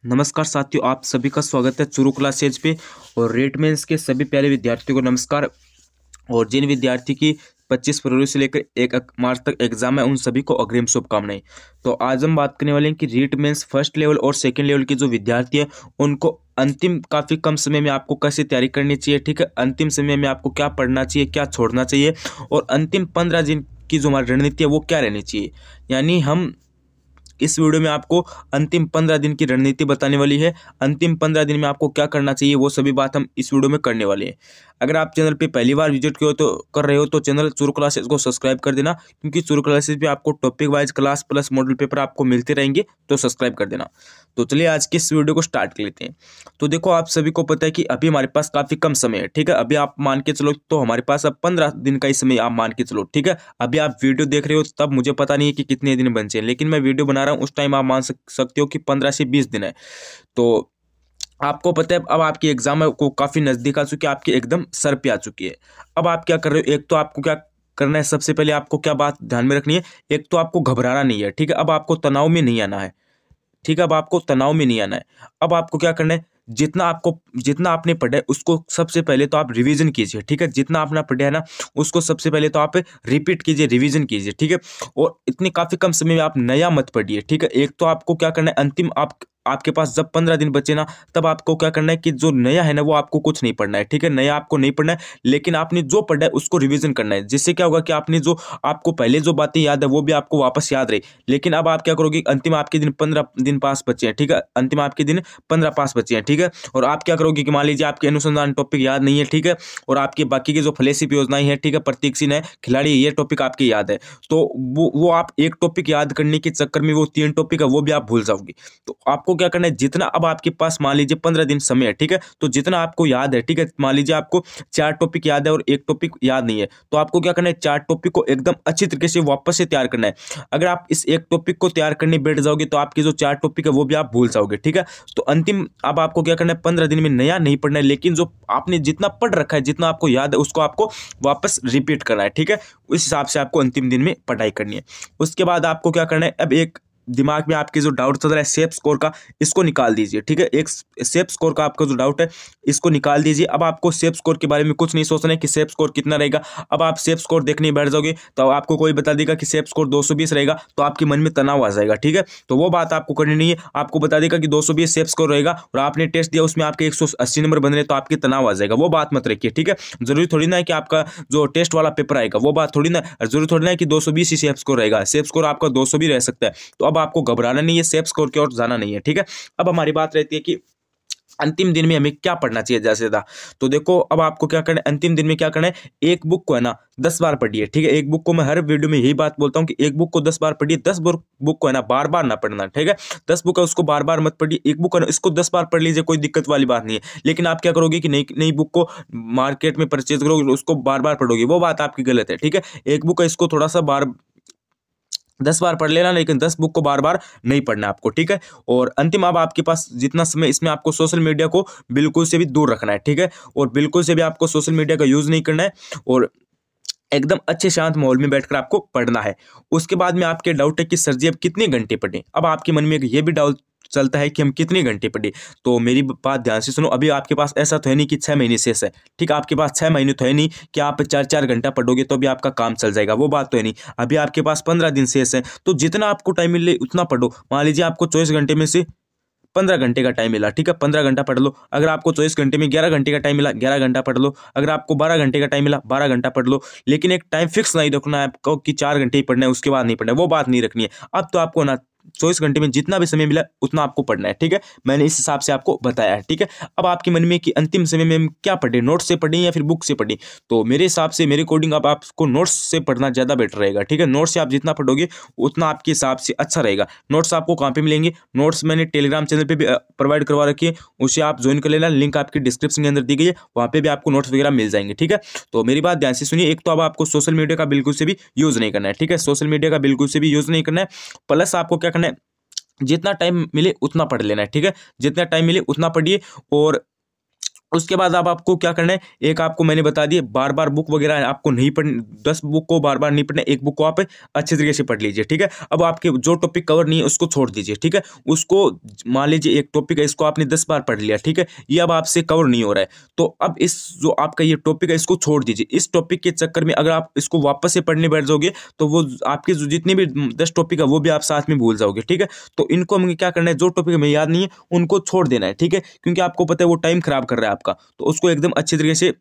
नमस्कार साथियों, आप सभी का स्वागत है चुरू क्लासेज पे। और रेट मेंस के सभी प्यारे विद्यार्थियों को नमस्कार। और जिन विद्यार्थी की 25 फरवरी से लेकर 1 मार्च तक एग्जाम है, उन सभी को अग्रिम शुभकामनाएं। तो आज हम बात करने वाले हैं कि रीट मेंस फर्स्ट लेवल और सेकंड लेवल के जो विद्यार्थी हैं, उनको अंतिम काफ़ी कम समय में आपको कैसे तैयारी करनी चाहिए, ठीक है। अंतिम समय में आपको क्या पढ़ना चाहिए, क्या छोड़ना चाहिए, और अंतिम 15 दिन की जो हमारी रणनीति है वो क्या रहनी चाहिए। यानी हम इस वीडियो में आपको अंतिम 15 दिन की रणनीति बताने वाली है। अंतिम 15 दिन में आपको क्या करना चाहिए वो सभी बात हम इस वीडियो में करने वाले हैं। अगर आप चैनल पे पहली बार विजिट कर रहे हो तो चैनल चुरू क्लासेस को सब्सक्राइब कर देना, क्योंकि चुरू क्लासेस पे आपको topic wise class plus model paper आपको मिलते रहेंगे, तो सब्सक्राइब कर देना। तो चलिए आज के इस वीडियो को स्टार्ट कर लेते हैं। तो देखो, आप सभी को पता है कि अभी हमारे पास काफ़ी कम समय है, ठीक है। अभी आप मान के चलो तो हमारे पास अब 15 दिन का ही समय आप मान के चलो, ठीक है। अभी आप वीडियो देख रहे हो तब मुझे पता नहीं है कि कितने दिन बचे हैं, लेकिन मैं वीडियो बना रहा हूँ उस टाइम आप मान सकते हो कि 15 से 20 दिन है। तो आपको पता है अब आपकी एग्जाम को काफ़ी नज़दीक आ चुकी है, आपकी एकदम सर पे आ चुकी है। अब आप क्या कर रहे हो, एक तो आपको क्या करना है, सबसे पहले आपको क्या बात ध्यान में रखनी है। एक तो आपको घबराना नहीं है, ठीक है। अब आपको तनाव में नहीं आना है, ठीक है। अब आपको तनाव में नहीं आना है। अब आपको क्या करना है, जितना आपने पढ़ा है उसको सबसे पहले तो आप रिवीजन कीजिए, ठीक है। जितना आपने पढ़ा है ना, उसको सबसे पहले तो आप रिपीट कीजिए, रिवीजन कीजिए, ठीक है। और इतने काफ़ी कम समय में आप नया मत पढ़िए, ठीक है। एक तो आपको क्या करना है, अंतिम आपके पास जब 15 दिन बचे ना, तब आपको क्या करना है कि जो नया है ना वो आपको कुछ नहीं पढ़ना है, ठीक है। नया आपको नहीं पढ़ना है, लेकिन आपने जो पढ़ा है उसको रिवीजन करना है। जिससे क्या होगा कि आपने जो आपको पहले जो बातें याद है वो भी आपको वापस याद रही। लेकिन अब आप क्या करोगे, अंतिम आपके दिन 15 दिन पास बचे हैं, ठीक है। अंतिम आपके दिन 15 पास बचे हैं, ठीक है। और आप क्या करोगे कि मान लीजिए आपके अनुसंधान टॉपिक याद नहीं है, ठीक है। और आपके बाकी के जो फ्लैगशिप योजनाएं हैं, ठीक है, प्रतीक सिंह है, खिलाड़ी, ये टॉपिक आपके याद है। तो वो आप एक टॉपिक याद करने के चक्कर में वो 3 टॉपिक है वो भी आप भूल जाओगे। तो आपको क्या करना है, जितना अब आपके पास मान लीजिए 15 दिन समय है, ठीक है। तो जितना आपको याद है, ठीक है, मान लीजिए आपको 4 टॉपिक याद है और एक टॉपिक याद नहीं है, तो आपको क्या करना है, 4 टॉपिक को एकदम अच्छी तरीके से वापस से तैयार करना है। अगर आप इस एक टॉपिक को तैयार करने बैठ जाओगे तो आपके जो 4 टॉपिक है वो भी आप भूल जाओगे, ठीक है। तो अंतिम अब आपको क्या करना है, 15 दिन में नया नहीं पढ़ना है, लेकिन जो आपने जितना पढ़ रखा है, जितना आपको याद है, उसको आपको वापस रिपीट करना है, ठीक है। उस हिसाब से आपको अंतिम दिन में पढ़ाई करनी है। उसके बाद आपको क्या करना है, अब एक दिमाग में आपके जो डाउट चल रहा है सेफ स्कोर का, इसको निकाल दीजिए, ठीक है। एक सेफ स्कोर का आपका जो डाउट है इसको निकाल दीजिए। अब आपको सेफ स्कोर के बारे में कुछ नहीं सोचना है कि सेफ स्कोर कितना रहेगा। अब आप सेफ स्कोर देखने बैठ जाओगे तो आपको कोई बता देगा कि सेफ स्कोर 220 रहेगा, तो आपके मन में तनाव आ जाएगा, ठीक है। तो वो बात आपको करनी नहीं है। आपको बता देगा कि 220 सेफ स्कोर रहेगा और आपने टेस्ट दिया उसमें आपके 180 नंबर बन रहे, तो आपके तनाव आ जाएगा। वो बात मत रखिए, ठीक है। जरूरी थोड़ी ना है कि आपका जो टेस्ट वाला पेपर आएगा वो बात थोड़ी ना, जरूरी थोड़ी ना है कि 220 ही सेफ स्कोर रहेगा। सेफ स्कोर आपका 200 भी रह सकता है। तो अब आपको घबराना नहीं है, सेफ स्कोर की ओर जाना नहीं है, ठीक है। अब हमारी बात रहती है कि अंतिम दिन में हमें क्या पढ़ना चाहिए ज्यादा से ज्यादा। तो देखो, अब आपको क्या करना है, अंतिम दिन में क्या करना है, एक बुक को है ना 10 बार पढ़िए, ठीक है। एक बुक को मैं हर वीडियो में यही बात बोलता हूँ कि एक बुक को 10 बार पढ़िए। 10 बुक को है ना बार बार ना पढ़ना, ठीक है। 10 बुक है उसको बार बार मत पढ़िए। एक बुक है ना इसको 10 बार पढ़ लीजिए, कोई दिक्कत वाली बात नहीं है। लेकिन आप क्या करोगे कि नई नई बुक को मार्केट में परचेज करोगे, उसको बार बार पढ़ोगे, वो बात आपकी गलत है, ठीक है। एक बुक है इसको थोड़ा सा 10 बार पढ़ लेना, लेकिन 10 बुक को बार बार नहीं पढ़ना आपको, ठीक है। और अंतिम अब आपके पास जितना समय, इसमें आपको सोशल मीडिया को बिल्कुल से भी दूर रखना है, ठीक है। और बिल्कुल से भी आपको सोशल मीडिया का यूज नहीं करना है और एकदम अच्छे शांत माहौल में बैठकर आपको पढ़ना है। उसके बाद में आपके डाउट है कि सर जी अब कितने घंटे पढ़ें। अब आपके मन में ये भी डाउट चलता है कि हम कितने घंटे पढ़े। तो मेरी बात ध्यान से सुनो। अभी आपके पास ऐसा तो है नहीं कि 6 महीने शेष है, ठीक है। आपके पास 6 महीने तो है नहीं कि आप 4-4 घंटा पढ़ोगे तो भी आपका काम चल जाएगा, वो बात तो है नहीं। अभी आपके पास 15 दिन शेष है, तो जितना आपको टाइम मिले उतना पढ़ो। मान लीजिए आपको 24 घंटे में से 15 घंटे का टाइम मिला, ठीक है, 15 घंटा पढ़ लो। अगर आपको 24 घंटे में 11 घंटे का टाइम मिला, 11 घंटा पढ़ लो। अगर आपको 12 घंटे का टाइम मिला, 12 घंटा पढ़ लो। लेकिन एक टाइम फिक्स नहीं रखना है आपको कि 4 घंटे ही पढ़ना है, उसके बाद नहीं पढ़ना है, वो बात नहीं रखनी है। अब तो आपको ना 24 घंटे में जितना भी समय मिला उतना आपको पढ़ना है, ठीक है। मैंने इस हिसाब से आपको बताया है, ठीक है। अब आपके मन में कि अंतिम समय में हम क्या पढ़े, नोट्स से पढ़ें या फिर बुक से पढ़ें। तो मेरे हिसाब से, मेरे अकॉर्डिंग अब आपको नोट्स से पढ़ना ज़्यादा बेटर रहेगा, ठीक है। नोट्स से आप जितना पढ़ोगे उतना आपके हिसाब से अच्छा रहेगा। नोट्स आपको कहाँ पे मिलेंगे, नोट्स मैंने टेलीग्राम चैनल पर भी प्रोवाइड करवा रखी है, उसे आप ज्वाइन कर लेना। लिंक आपकी डिस्क्रिप्शन के अंदर दी गई है, वहाँ पे भी आपको नोट्स वगैरह मिल जाएंगे, ठीक है। तो मेरी बात ध्यान से सुनिए। एक तो अब आपको सोशल मीडिया का बिल्कुल से भी यूज़ नहीं करना है, ठीक है। सोशल मीडिया का बिल्कुल से भी यूज़ नहीं करना है। प्लस आपको क्या करना है, जितना टाइम मिले उतना पढ़ लेना है, ठीक है। जितना टाइम मिले उतना पढ़िए। और उसके बाद अब आपको क्या करना है, एक आपको मैंने बता दिया, बार बार बुक वगैरह आपको नहीं पढ़ 10 बुक को बार बार नहीं पढ़ना, एक बुक को आप अच्छे तरीके से पढ़ लीजिए, ठीक है। अब आपके जो टॉपिक कवर नहीं है उसको छोड़ दीजिए, ठीक है। उसको मान लीजिए एक टॉपिक है, इसको आपने 10 बार पढ़ लिया, ठीक है, ये अब आपसे कवर नहीं हो रहा है, तो अब इस जो आपका ये टॉपिक है इसको छोड़ दीजिए। इस टॉपिक के चक्कर में अगर आप इसको वापस से पढ़ने बैठ जाओगे तो वो आपके जो जितने भी 10 टॉपिक है वो भी आप साथ में भूल जाओगे, ठीक है। तो इनको हमें क्या करना है, जो टॉपिक हमें याद नहीं है उनको छोड़ देना है, ठीक है, क्योंकि आपको पता है वो टाइम खराब कर रहा है आपका, तो उसको एकदम अच्छे तरीके से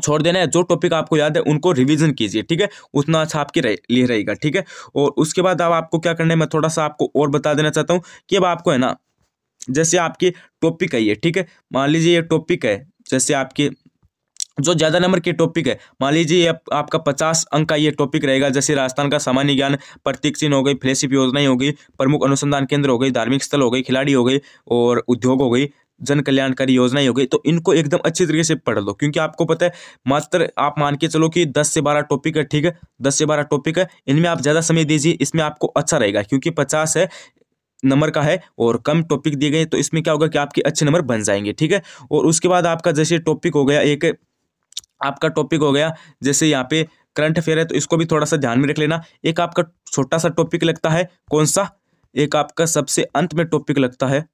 छोड़ देना है। जो टॉपिक आपको याद है उनको रिवीजन कीजिए, ठीक है, उतना अच्छा आपके लिए रहेगा, ठीक है। और उसके बाद अब आपको क्या करना है, मैं थोड़ा सा आपको और बता देना चाहता हूँ कि अब आपको है ना, जैसे आपके टॉपिक है ये, ठीक है, मान लीजिए ये टॉपिक है, जैसे आपके जो ज़्यादा नंबर के टॉपिक है, मान लीजिए ये आपका 50 अंक का ये टॉपिक रहेगा, जैसे राजस्थान का सामान्य ज्ञान, प्रतीक चिन्ह हो गई, फ्लैगशिप योजनाएं हो गई, प्रमुख अनुसंधान केंद्र हो गई, धार्मिक स्थल हो गई, खिलाड़ी हो गई और उद्योग हो गई, जन कल्याणकारी योजनाएं हो गई। तो इनको एकदम अच्छी तरीके से पढ़ लो, क्योंकि आपको पता है मात्र आप मान के चलो कि 10 से 12 टॉपिक है, ठीक है, 10 से 12 टॉपिक है, इनमें आप ज़्यादा समय दीजिए, इसमें आपको अच्छा रहेगा, क्योंकि 50 है नंबर का है और कम टॉपिक दिए गए, तो इसमें क्या होगा कि आपके अच्छे नंबर बन जाएंगे, ठीक है। और उसके बाद आपका जैसे टॉपिक हो गया, एक आपका टॉपिक हो गया जैसे यहाँ पे करंट अफेयर है, तो इसको भी थोड़ा सा ध्यान में रख लेना। एक आपका छोटा सा टॉपिक लगता है, कौन सा, एक आपका सबसे अंत में टॉपिक लगता है,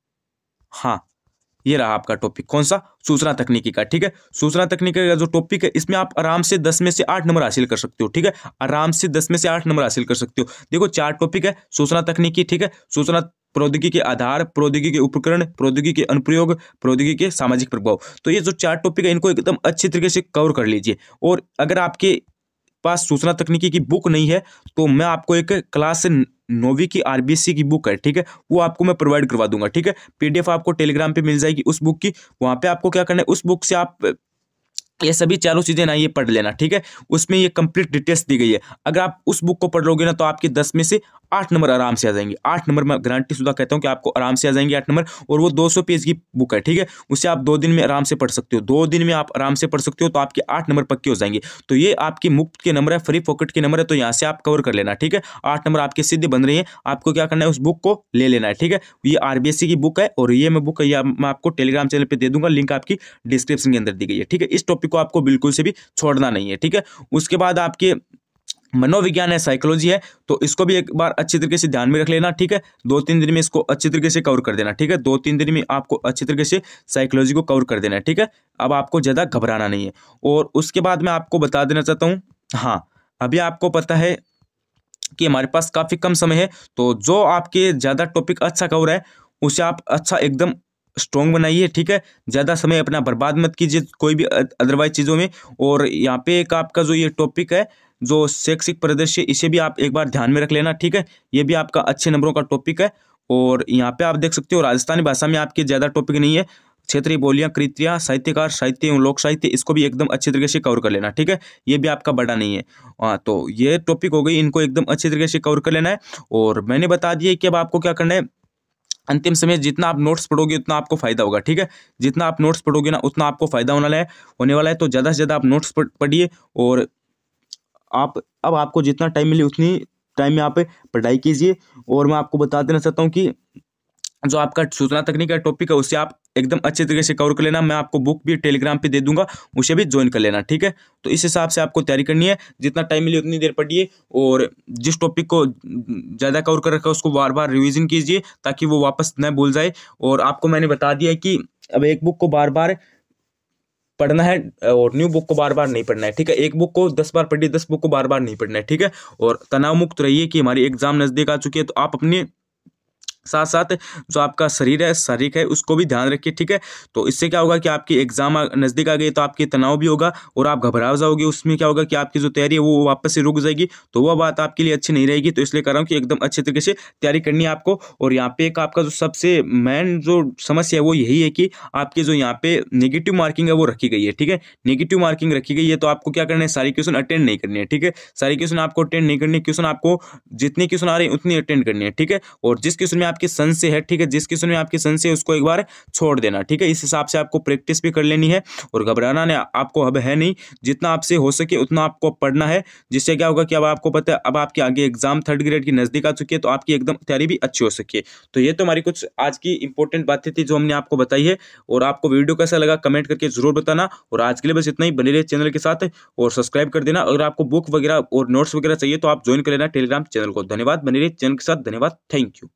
हाँ ये रहा आपका टॉपिक, कौन सा, सूचना तकनीकी का, ठीक है। सूचना तकनीकी का जो टॉपिक है इसमें आप आराम से 10 में से 8 नंबर हासिल कर सकते हो, ठीक है, आराम से 10 में से 8 नंबर हासिल कर सकते हो। देखो 4 टॉपिक है, सूचना तकनीकी, ठीक है, सूचना प्रौद्योगिकी के आधार, प्रौद्योगिकी के उपकरण, प्रौद्योगिकी के अनुप्रयोग, प्रौद्योगिकी के सामाजिक प्रभाव। तो ये जो 4 टॉपिक है इनको एकदम अच्छी तरीके से कवर कर लीजिए। और अगर आपके पास सूचना तकनीकी की बुक नहीं है तो मैं आपको एक क्लास 9वीं की आरबीएससी की बुक है, ठीक है, वो आपको मैं प्रोवाइड करवा दूंगा, ठीक है। पीडीएफ आपको टेलीग्राम पे मिल जाएगी उस बुक की, वहां पे आपको क्या करना है, उस बुक से आप ये सभी चारों चीजें ना ये पढ़ लेना, ठीक है। उसमें ये कंप्लीट डिटेल्स दी गई है। अगर आप उस बुक को पढ़ लोगे ना तो आपके 10 में से 8 नंबर आराम से आ जाएंगे, 8 नंबर मैं गारंटी शुदा कहता हूं कि आपको आराम से आ जाएंगे 8 नंबर। और वो 200 पेज की बुक है, ठीक है, उसे आप 2 दिन में आराम से पढ़ सकते हो, 2 दिन में आप आराम से पढ़ सकते हो, तो आपके 8 नंबर पक्के हो जाएंगे। तो ये आपकी मुफ्त के नंबर है, फ्री पॉकेट के नंबर है, तो यहाँ से आप कवर कर लेना, ठीक है। 8 नंबर आपके सीधे बन रही है, आपको क्या करना है, उस बुक को ले लेना है, ठीक है। ये आरबीएससी की बुक है और ये मैं बुक है मैं आपको टेलीग्राम चैनल पर दे दूंगा, लिंक आपकी डिस्क्रिप्शन के अंदर दी गई है, ठीक है। इस टॉपिक को आपको बिल्कुल से भी छोड़ना नहीं है, ठीक है। उसके बाद आपके मनोविज्ञान है, साइकोलॉजी है, तो इसको भी एक बार अच्छी तरीके से ध्यान में रख लेना, ठीक है। 2-3 दिन में इसको अच्छी तरीके से कवर कर देना, ठीक है। 2-3 दिन में आपको अच्छी तरीके से साइकोलॉजी को कवर कर देना है, ठीक है। अब आपको ज़्यादा घबराना नहीं है। और उसके बाद मैं आपको बता देना चाहता हूँ, हाँ अभी आपको पता है कि हमारे पास काफ़ी कम समय है, तो जो आपके ज़्यादा टॉपिक अच्छा कवर है उसे आप अच्छा एकदम स्ट्रॉन्ग बनाइए, ठीक है। ज़्यादा समय अपना बर्बाद मत कीजिए कोई भी अदरवाइज चीज़ों में। और यहाँ पे एक आपका जो ये टॉपिक है जो शैक्षिक परिदृश्य, इसे भी आप एक बार ध्यान में रख लेना, ठीक है। ये भी आपका अच्छे नंबरों का टॉपिक है। और यहाँ पे आप देख सकते हो राजस्थानी भाषा में आपके ज़्यादा टॉपिक नहीं है, क्षेत्रीय बोलियाँ, कृतियाँ, साहित्यकार, साहित्य एवं लोक साहित्य, इसको भी एकदम अच्छे तरीके से कवर कर लेना, ठीक है। ये भी आपका बड़ा नहीं है। हाँ तो ये टॉपिक हो गई, इनको एकदम अच्छे तरीके से कवर कर लेना है। और मैंने बता दिया कि अब आपको क्या करना है, अंतिम समय जितना आप नोट्स पढ़ोगे उतना आपको फायदा होगा, ठीक है। जितना आप नोट्स पढ़ोगे ना उतना आपको फायदा होने वाला है। तो ज़्यादा से ज़्यादा आप नोट्स पढ़िए और आप अब आपको जितना टाइम मिले उतनी टाइम में आप पढ़ाई कीजिए। और मैं आपको बता देना चाहता हूँ कि जो आपका सूचना तकनीक का टॉपिक है उसे आप एकदम अच्छे तरीके से कवर कर लेना। मैं आपको बुक भी टेलीग्राम पे दे दूंगा, उसे भी ज्वाइन कर लेना, ठीक है। तो इस हिसाब से आपको तैयारी करनी है, जितना टाइम मिले उतनी देर पढ़िए और जिस टॉपिक को ज़्यादा कवर कर रखा है उसको बार बार रिवीजन कीजिए ताकि वो वापस न भूल जाए। और आपको मैंने बता दिया है कि अब एक बुक को बार बार पढ़ना है और न्यू बुक को बार बार नहीं पढ़ना है, ठीक है। एक बुक को 10 बार पढ़िए, 10 बुक को बार बार नहीं पढ़ना है, ठीक है। और तनाव मुक्त रहिए कि हमारी एग्जाम नज़दीक आ चुकी है, तो आप अपने साथ साथ जो आपका शरीर है, शारीरिक है, उसको भी ध्यान रखिए, ठीक है। तो इससे क्या होगा कि आपकी एग्जाम नज़दीक आ गई तो आपकी तनाव भी होगा और आप घबरा जाओगे, उसमें क्या होगा कि आपकी जो तैयारी है वो वापस से रुक जाएगी, तो वह बात आपके लिए अच्छी नहीं रहेगी। तो इसलिए कह रहा हूँ कि एकदम अच्छे तरीके से तैयारी करनी है आपको। और यहाँ पे एक आपका जो सबसे मेन जो समस्या है वो यही है कि आपके जो यहाँ पे नेगेटिव मार्किंग है वो रखी गई है, ठीक है। नेगेटिव मार्किंग रखी गई है तो आपको क्या करना है, सारी क्वेश्चन अटेंड नहीं करनी है, ठीक है। सारी क्वेश्चन आपको अटेंड नहीं करनी, क्वेश्चन आपको जितने क्वेश्चन आ रहे हैं उतनी अटेंड करनी है, ठीक है। और जिस क्वेश्चन में आपके संशय है, ठीक है, जिस क्वेश्चन में आपके संशय है उसको एक बार छोड़ देना, ठीक है। इस हिसाब से आपको प्रैक्टिस भी कर लेनी है और घबराना ने आपको अब है नहीं, जितना आपसे हो सके उतना आपको पढ़ना है, जिससे क्या होगा कि अब आपको पता है अब आपके आगे एग्जाम 3rd ग्रेड की नजदीक आ चुकी है, तो आपकी एकदम तैयारी भी अच्छी हो सके। तो ये तो हमारी कुछ आज की इंपॉर्टेंट बातें थी जो हमने आपको बताई है, और आपको वीडियो कैसा लगा कमेंट करके जरूर बताना। और आज के लिए बस इतना ही, बने रहिए चैनल के साथ और सब्सक्राइब कर देना। अगर आपको बुक वगैरह और नोट्स वगैरह चाहिए तो आप ज्वाइन कर लेना टेलीग्राम चैनल को। धन्यवाद, बने रहिए चैनल के साथ। धन्यवाद, थैंक यू।